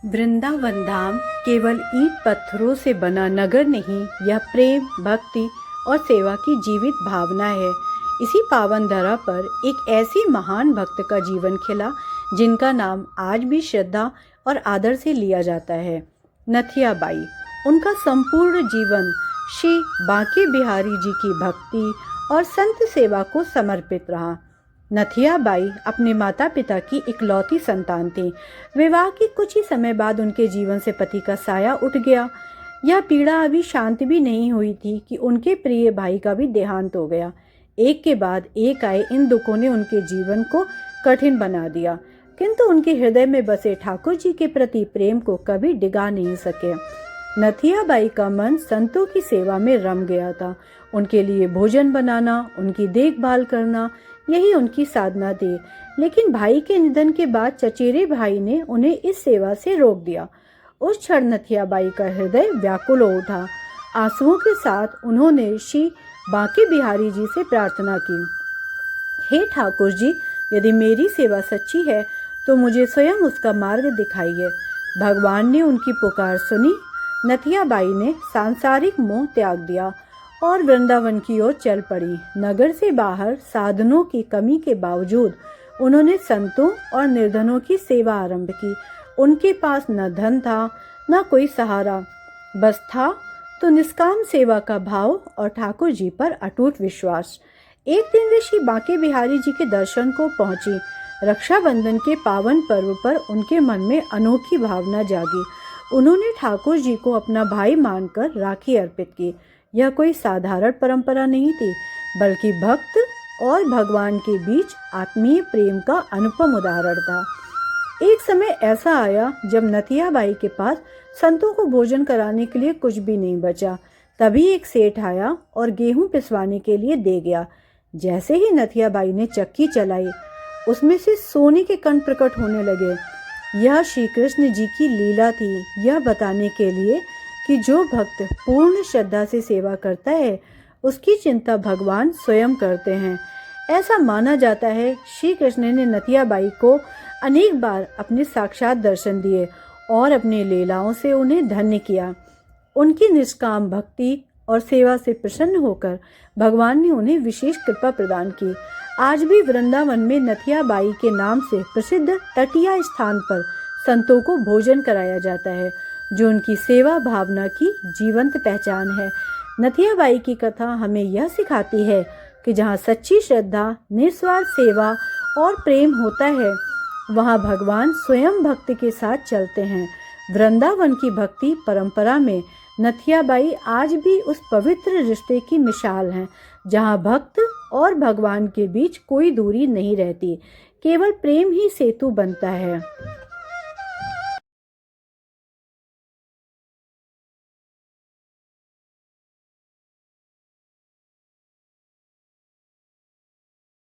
वृंदावन धाम केवल ईंट पत्थरों से बना नगर नहीं, यह प्रेम, भक्ति और सेवा की जीवित भावना है। इसी पावन धरा पर एक ऐसी महान भक्त का जीवन खिला जिनका नाम आज भी श्रद्धा और आदर से लिया जाता है, नथिया बाई। उनका संपूर्ण जीवन श्री बांके बिहारी जी की भक्ति और संत सेवा को समर्पित रहा। नथिया बाई अपने माता पिता की इकलौती संतान थी। विवाह के कुछ ही समय बाद उनके जीवन से पति का साया उठ गया। यह पीड़ा अभी शांत भी नहीं हुई थी कि उनके प्रिय भाई का भी देहांत हो गया। एक के बाद एक आए इन दुखों ने उनके जीवन को कठिन बना दिया, किंतु उनके हृदय में बसे ठाकुर जी के प्रति प्रेम को कभी डिगा नहीं सके। नथिया बाई का मन संतों की सेवा में रम गया था। उनके लिए भोजन बनाना, उनकी देखभाल करना, यही उनकी साधना थी। लेकिन भाई के निधन के बाद चचेरे भाई ने उन्हें इस सेवा से रोक दिया। उस क्षण नथिया बाई का हृदय व्याकुल हो उठा। आंसुओं के साथ उन्होंने श्री बांके बिहारी जी से प्रार्थना की, हे ठाकुर जी, यदि मेरी सेवा सच्ची है तो मुझे स्वयं उसका मार्ग दिखाइए। भगवान ने उनकी पुकार सुनी। नथिया बाई ने सांसारिक मोह त्याग दिया और वृंदावन की ओर चल पड़ी। नगर से बाहर साधनों की कमी के बावजूद उन्होंने संतों और निर्धनों की सेवा आरंभ की। उनके पास न धन था, न कोई सहारा, बस था तो निष्काम सेवा का भाव और ठाकुर जी पर अटूट विश्वास। एक दिन वे श्री बांके बिहारी जी के दर्शन को पहुंची। रक्षाबंधन के पावन पर्व पर उनके मन में अनोखी भावना जागी। उन्होंने ठाकुर जी को अपना भाई मानकर राखी अर्पित की। यह कोई साधारण परंपरा नहीं थी, बल्कि भक्त और भगवान के बीच आत्मीय प्रेम का अनुपम उदाहरण था। एक समय ऐसा आया जब नथिया बाई के पास संतों को भोजन कराने के लिए कुछ भी नहीं बचा। तभी एक सेठ आया और गेहूं पिसवाने के लिए दे गया। जैसे ही नथिया बाई ने चक्की चलाई, उसमें से सोने के कण प्रकट होने लगे। यह श्री कृष्ण जी की लीला थी, यह बताने के लिए कि जो भक्त पूर्ण श्रद्धा से सेवा करता है उसकी चिंता भगवान स्वयं करते हैं। ऐसा माना जाता है श्री कृष्ण ने नथिया बाई को अनेक बार अपने साक्षात दर्शन दिए और अपनी लीलाओं से उन्हें धन्य किया। उनकी निष्काम भक्ति और सेवा से प्रसन्न होकर भगवान ने उन्हें विशेष कृपा प्रदान की। आज भी वृंदावन में नथिया बाई के नाम से प्रसिद्ध तटीय स्थान पर संतों को भोजन कराया जाता है, जो उनकी सेवा भावना की जीवंत पहचान है। नथिया बाई की कथा हमें यह सिखाती है कि जहाँ सच्ची श्रद्धा, निस्वार्थ सेवा और प्रेम होता है, वहाँ भगवान स्वयं भक्त के साथ चलते हैं। वृंदावन की भक्ति परंपरा में नथिया बाई आज भी उस पवित्र रिश्ते की मिसाल हैं, जहाँ भक्त और भगवान के बीच कोई दूरी नहीं रहती, केवल प्रेम ही सेतु बनता है।